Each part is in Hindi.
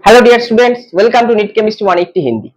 Hello dear students, welcome to NEET chemistry 180 Hindi.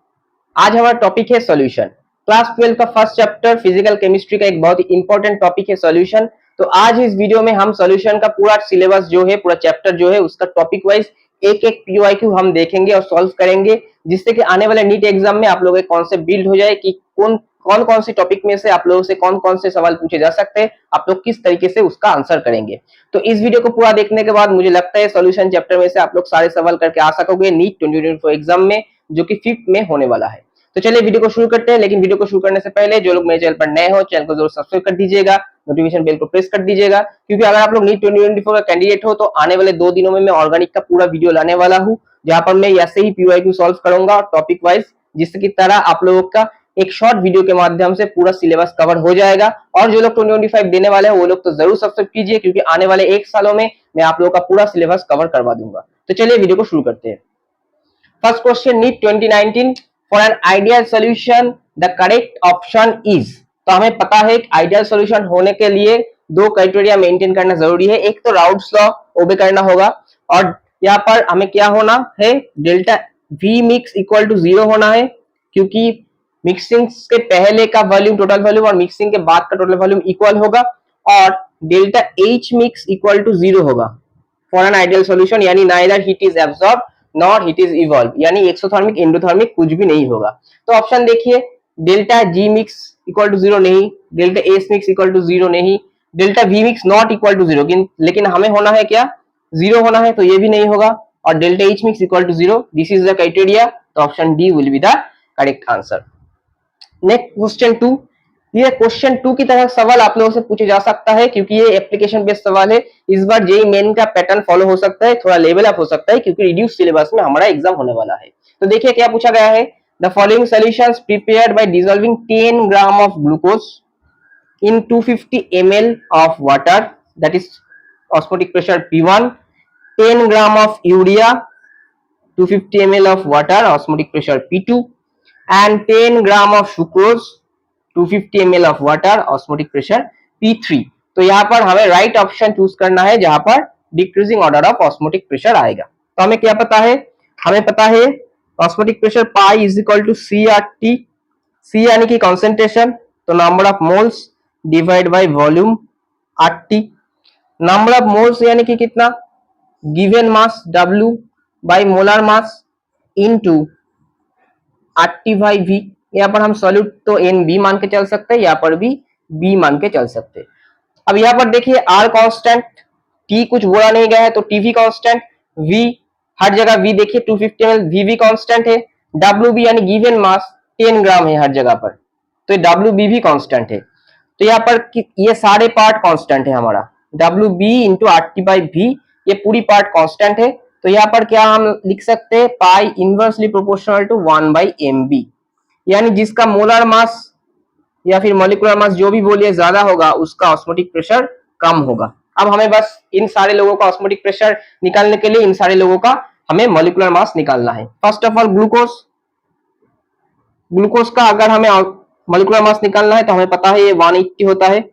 आज हमारा टॉपिक है सॉल्यूशन। क्लास 12 का फर्स्ट चैप्टर फिजिकल केमिस्ट्री का एक बहुत ही इंपॉर्टेंट टॉपिक है सॉल्यूशन। तो आज इस वीडियो में हम सॉल्यूशन का पूरा सिलेबस जो है, पूरा चैप्टर जो है, उसका टॉपिक वाइज एक एक पीओआईक्यू हम देखेंगे और सॉल्व करेंगे, जिससे कि आने वाले नीट एग्जाम में आप लोगों के कॉन्सेप्ट बिल्ड हो जाए कि कौन कौन से टॉपिक में से आप लोगों से कौन कौन से सवाल पूछे जा सकते हैं, आप लोग किस तरीके से उसका आंसर करेंगे। तो इस वीडियो को पूरा देखने के बाद मुझे लगता है सॉल्यूशन चैप्टर में से आप लोग सारे सवाल करके आ सकोगे नीट 2024 एग्जाम में, जो कि 5th में होने वाला है। तो चलिए वीडियो को शुरू करते हैं। लेकिन वीडियो को शुरू करने से पहले जो लोग मेरे चैनल पर नए हो, चैनल को जरूर सब्सक्राइब कर दीजिएगा, नोटिफिकेशन बेल को प्रेस कर दीजिएगा, क्योंकि अगर आप लोग नीट 2024 का कैंडिडेट हो तो आने वाले 2 दिनों में मैं ऑर्गेनिक का पूरा वीडियो लाने वाला हूं, जहां पर मैं ऐसे ही पीओआईक्यू सॉल्व करूंगा टॉपिक वाइज, जिससे की तरह आप लोगों का एक शॉर्ट वीडियो के माध्यम से पूरा सिलेबस कवर हो जाएगा। और जो लोग 2025 देने वाले हैं वो लोग तो जरूर सब्सक्राइब कीजिए, क्योंकि आने वाले 1 सालों में मैं आप लोगों का पूरा सिलेबस कवर करवा दूंगा। तो चलिए वीडियो को शुरू करते हैं। First question, NEET 2019 for an ideal solution the correct option is. तो हमें पता है कि आइडियल सॉल्यूशन होने के लिए 2 क्राइटेरिया मेंटेन करना जरूरी है। एक तो राउल्ट्स लॉ ओबे करना होगा, और यहाँ पर हमें क्या होना है, delta V mix equal to 0 होना है, क्योंकि मिक्सिंग के पहले का वॉल्यूम टोटल वॉल्यूम और मिक्सिंग के बाद का टोटल वॉल्यूम इक्वल होगा, और delta H mix equal to 0 होगा फॉर एन आइडियल सॉल्यूशन, यानी neither heat is absorb nor heat is evolve, यानी एक्सोथर्मिक एंडोथर्मिक कुछ भी नहीं होगा। तो ऑप्शन देखिए, delta G mix equal to 0 नहीं, delta S mix equal to 0 नहीं, delta V mix not equal to 0, लेकिन हमें होना है क्या, 0 होना है, तो ये भी नहीं होगा, और delta H mix equal to 0, this is the criteria. तो option D will be the correct answer. Next question 2, ये क्वेश्चन 2 की तरह सवाल आप लोगों से पूछे जा सकता है, क्योंकि ये एप्लीकेशन बेस्ड सवाल है। इस बार जेई मेन का पैटर्न फॉलो हो सकता है, थोड़ा लेवल अप हो सकता है, क्योंकि रिड्यूस सिलेबस में हमारा एग्जाम होने वाला है। तो देखिए क्या पूछा गया है, the following solutions prepared by dissolving 10 gram of glucose in 250 ml of water, that is osmotic pressure P1, 10 gram of urea 250 ml of water osmotic pressure P2, and 10 gram of sucrose 250 ml of water osmotic pressure P3। तो यहाँ पर हमें राइट ऑप्शन चूज करना है, जहां पर decreasing order of osmotic pressure आएगा। तो हमें क्या पता है, हमें पता है osmotic pressure pi is equal to C R T, C यानी कि कॉन्सेंट्रेशन, तो number of moles divide by volume R T, number of moles यानी कि कितना, given mass W by molar mass into RT by V. यहाँ पर हम सॉल्यूट तो एन बी मान के चल सकते हैं, यहाँ पर भी बी मान के चल सकते हैं। अब यहाँ पर देखिए आर कांस्टेंट, टी कुछ बोला नहीं गया है, तो टी भी कांस्टेंट, वी हर जगह वी देखिए 250 ml वी भी कांस्टेंट है, डब्ल्यू बी यानी गिवन मास 10 ग्राम है हर जगह पर, तो डब्ल्यू बी भी कांस्टेंट है। तो यहाँ पर ये सारे पार्ट कांस्टेंट है हमारा, W B into R T by V, ये पूरी पार्ट कांस्टेंट है। तो यहाँ पर क्या हम लिख सकते हैं, pi inversely proportional to 1 by M B, यानी जिसका मोलर मास या फिर मॉलिक्यूलर मास जो भी बोलिए ज्यादा होगा, उसका ऑस्मोटिक प्रेशर कम होगा। अब हमें बस इन सारे लोगों का ऑस्मोटिक प्रेशर निकालने के लिए इन सारे लोगों का हमें मॉलिक्यूलर मास निकालना है। First of all glucose, glucose का अगर हमें मॉलिक्यूलर मास निकालना है तो हमें पता है ये 180 होता है।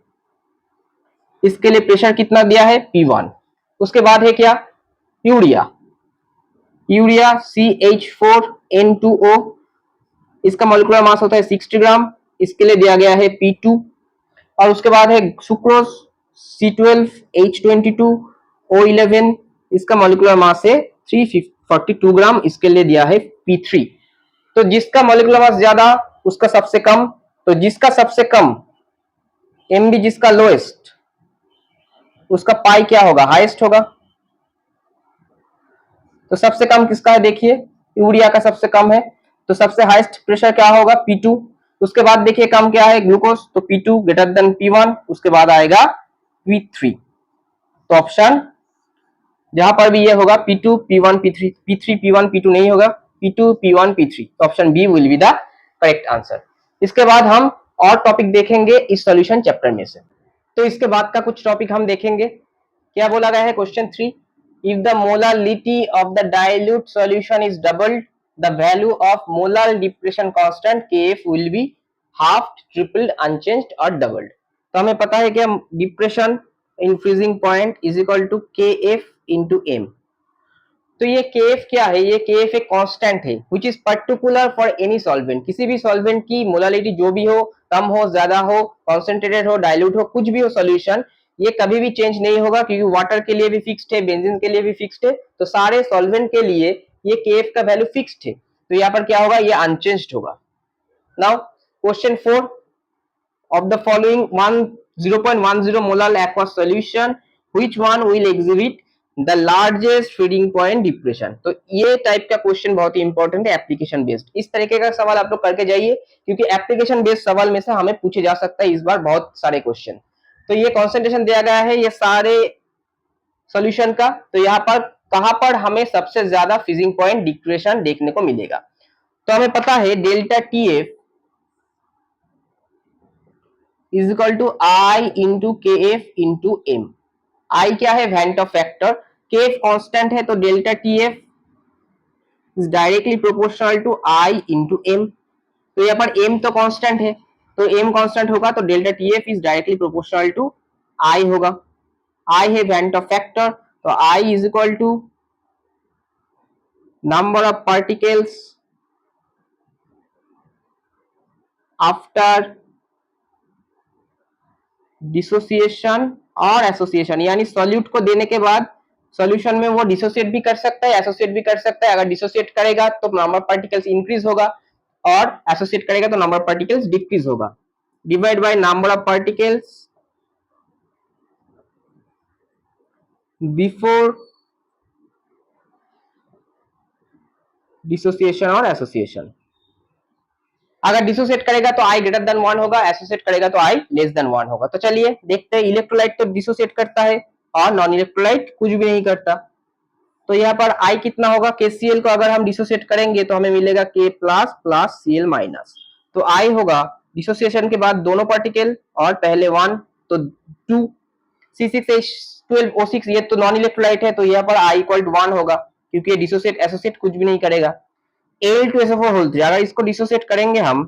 इसके लिए प्रेशर कितना दिया है, P1। उसके बाद है क्या, यूरिया, यूरिया CH4N2O, इसका मॉलिक्यूलर मास होता है 60 ग्राम, इसके लिए दिया गया है P2। और उसके बाद है सुक्रोज C12H22O11, इसका मॉलिक्यूलर मास है 342 ग्राम, इसके लिए दिया है P3। तो जिसका मॉलिक्यूलर मास ज्यादा उसका सबसे कम, तो जिसका सबसे कम एमबी जिसका लोएस्ट, उसका पाई क्या होगा, हाईएस्ट होगा। तो सबसे कम किसका है, देखिए यूरिया का सबसे कम है, तो सबसे हाईएस्ट प्रेशर क्या होगा, P2। उसके बाद देखिए कम क्या है, ग्लूकोज, तो P2 ग्रेटर देन P1, उसके बाद आएगा P3। तो ऑप्शन जहां पर भी ये होगा P2 P1 P3, P3 P1 P2 नहीं होगा, P2 P1 P3, तो option B will be the correct answer. इसके बाद हम और टॉपिक देखेंगे इस सॉल्यूशन चैप्टर में से। तो इसके बाद का कुछ टॉपिक हम देखेंगे। क्या बोला गया है, question 3, if the molality of the dilute solution is doubled, the value of molar depression constant Kf will be halved, tripled, unchanged or doubled। तो हमें पता है कि depression in freezing point is equal to Kf into M. तो ये केएफ क्या है, ये केएफ एक कांस्टेंट है which is particular for any solvent, किसी भी सॉल्वेंट की मोलालिटी जो भी हो, कम हो, ज्यादा हो, कॉन्सेंट्रेटेड हो, डाइल्यूट हो, कुछ भी हो सॉल्यूशन, ये कभी भी चेंज नहीं होगा क्योंकि वाटर के लिए भी फिक्स्ड है, बेंजीन के लिए भी फिक्स्ड है, तो सारे सॉल्वेंट के लिए ये केएफ का वैल्यू फिक्स्ड है, तो यहाँ पर क्या होगा, ये अनचेंज्ड होगा। Now question 4, of the following 0.10 molar aqueous solution which one will exhibit the largest feeding point depression। तो ये टाइप का क्वेश्चन बहुत ही इंपॉर्टेंट है, एप्लीकेशन बेस्ड। इस तरीके का सवाल आप लोग करके जाइए क्योंकि एप्लीकेशन बेस्ड सवाल में से हमें पूछे जा सकता है इस बार बहुत सारे क्वेश्चन। तो ये कॉन्सेंट्रेशन दिया गया है ये सारे सॉल्यूशन का, तो यहाँ पर कहां पर हमें सबसे ज्यादा फिजिंग पॉइंट डिप्रेशन देखने को मिलेगा। तो हमें पता है delta T F is equal to I into K F into M. I क्या है, van't Hoff factor, K F constant है, तो delta T F is directly proportional to I into M. तो यहाँ पर एम तो कांस्टेंट है, तो एम कांस्टेंट होगा तो delta T F is directly proportional to I होगा। आई है वेंट ऑफ फैक्टर, तो I is equal to number of particles after dissociation और एसोसिएशन, यानी सॉल्यूट को देने के बाद सॉल्यूशन में वो डिसोसिएट भी कर सकता है, एसोसिएट भी कर सकता है। अगर डिसोसिएट करेगा तो नंबर ऑफ पार्टिकल्स इंक्रीज होगा और एसोसिएट करेगा तो नंबर ऑफ पार्टिकल्स डिक्रीज होगा। Divide by number of particles before dissociation और एसोसिएशन। अगर डिसोसिएट करेगा तो आई ग्रेटर देन 1 होगा, एसोसिएट करेगा तो आई लेस देन 1 होगा। तो चलिए देखते हैं, इलेक्ट्रोलाइट तो डिसोसिएट करता है और नॉन इलेक्ट्रोलाइट कुछ भी नहीं करता। तो यहाँ पर आई कितना होगा, KCl को अगर हम डिसोसिएट करेंगे तो हमें मिलेगा K plus plus Cl minus. तो आई होगा डिसोसिएशन के बाद दोनों पार्टिकल और पहले 1 तो 2, C6H12O6 ये तो नॉन इलेक्ट्रोलाइट है, तो यहाँ पर आई इक्वल टू 1 होगा क्योंकि ये डिसोसिएट एसोसिएट कुछ भी नहीं करेगा। Al2SO4 होल 3, अगर इसको डिसोसिएट करेंगे हम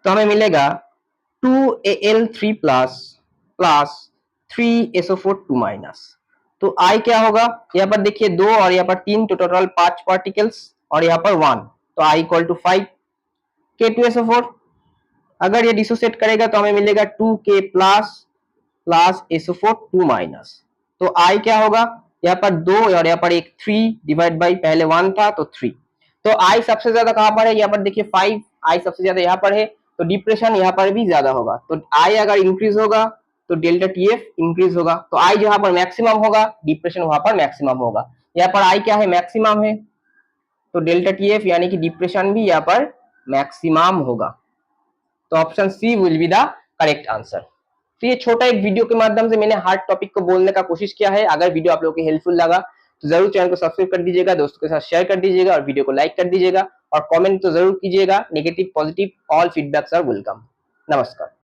तो हमें मिलेगा 2Al3 plus plus 3SO4 2 minus. तो आई क्या होगा, यहाँ पर देखिए 2 और यहाँ पर 3, तो टोटल 5 पार्टिकल्स और यहाँ पर 1, तो आई इक्वल टू 5। K2SO4 अगर ये डिसोसिएट करेगा तो हमें मिलेगा 2K plus plus SO4 2 minus. तो आई क्या होगा, यहाँ पर 2 और यहाँ पर एक 3 डिवाइड बाई पहले 1 था तो 3। तो आई सबसे ज्यादा कहां पर है, यहाँ पर देखिए 5, आई सबसे ज्यादा यहाँ पर है, तो डिप्रेशन यहाँ पर भी ज्यादा होगा। तो आई अगर इंक्रीज होगा तो डेल्टा टी एफ इंक्रीज होगा, तो आई जहां पर मैक्सिमम होगा डिप्रेशन वहां पर मैक्सिमम होगा। यहाँ पर आई क्या है, मैक्सिमम है, तो डेल्टा टी एफ यानी कि डिप्रेशन भी यहाँ पर मैक्सिमम होगा। तो option C will be the correct answer. तो ये छोटा एक वीडियो के माध्यम से मैंने हार्ड टॉपिक को बोलने का कोशिश किया है। अगर वीडियो आप लोगों को हेल्पफुल लगा तो जरूर चैनल को सब्सक्राइब कर दीजिएगा, दोस्तों के साथ शेयर कर दीजिएगा और वीडियो को लाइक कर दीजिएगा और कमेंट तो जरूर कीजिएगा। Negative positive all feedbacks are welcome. नमस्कार।